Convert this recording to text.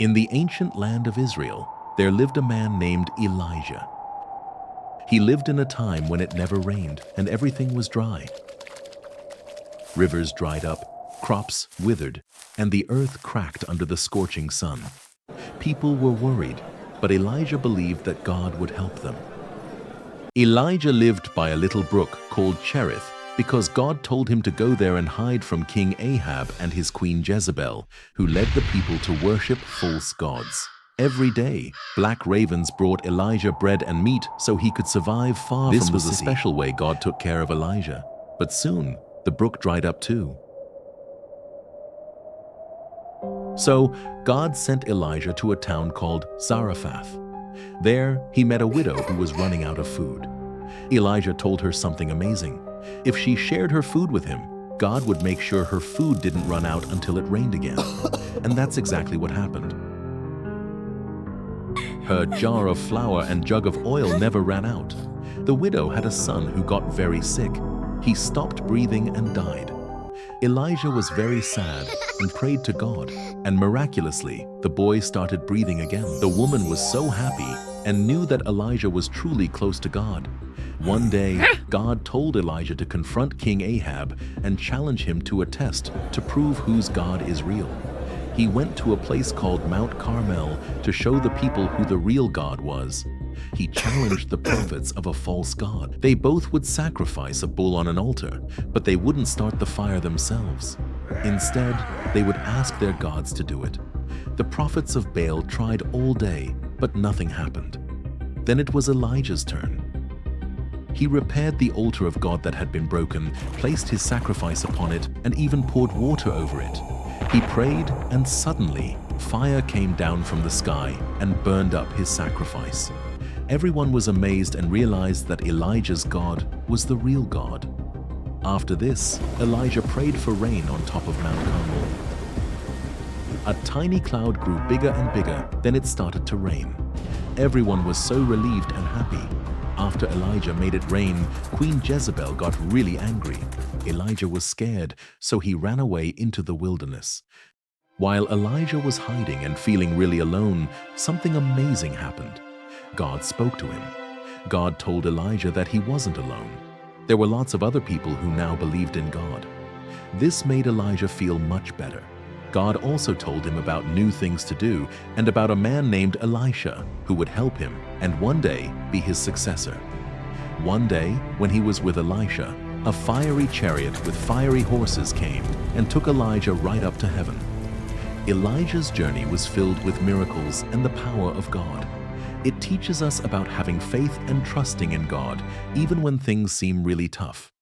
In the ancient land of Israel, there lived a man named Elijah. He lived in a time when it never rained and everything was dry. Rivers dried up, crops withered, and the earth cracked under the scorching sun. People were worried, but Elijah believed that God would help them. Elijah lived by a little brook called Cherith because God told him to go there and hide from King Ahab and his queen Jezebel, who led the people to worship false gods. Every day, black ravens brought Elijah bread and meat so he could survive far from the city. This was a special way God took care of Elijah. But soon, the brook dried up too. So, God sent Elijah to a town called Zarephath. There, he met a widow who was running out of food. Elijah told her something amazing. If she shared her food with him, God would make sure her food didn't run out until it rained again. And that's exactly what happened. Her jar of flour and jug of oil never ran out. The widow had a son who got very sick. He stopped breathing and died. Elijah was very sad and prayed to God, and miraculously, the boy started breathing again. The woman was so happy and knew that Elijah was truly close to God. One day, God told Elijah to confront King Ahab and challenge him to a test to prove whose God is real. He went to a place called Mount Carmel to show the people who the real God was. He challenged the prophets of a false god. They both would sacrifice a bull on an altar, but they wouldn't start the fire themselves. Instead, they would ask their gods to do it. The prophets of Baal tried all day, but nothing happened. Then it was Elijah's turn. He repaired the altar of God that had been broken, placed his sacrifice upon it, and even poured water over it. He prayed, and suddenly, fire came down from the sky and burned up his sacrifice. Everyone was amazed and realized that Elijah's God was the real God. After this, Elijah prayed for rain on top of Mount Carmel. A tiny cloud grew bigger and bigger, then it started to rain. Everyone was so relieved and happy. After Elijah made it rain, Queen Jezebel got really angry. Elijah was scared, so he ran away into the wilderness. While Elijah was hiding and feeling really alone, something amazing happened. God spoke to him. God told Elijah that he wasn't alone. There were lots of other people who now believed in God. This made Elijah feel much better. God also told him about new things to do and about a man named Elisha who would help him and one day be his successor. One day, when he was with Elisha, a fiery chariot with fiery horses came and took Elijah right up to heaven. Elijah's journey was filled with miracles and the power of God. It teaches us about having faith and trusting in God, even when things seem really tough.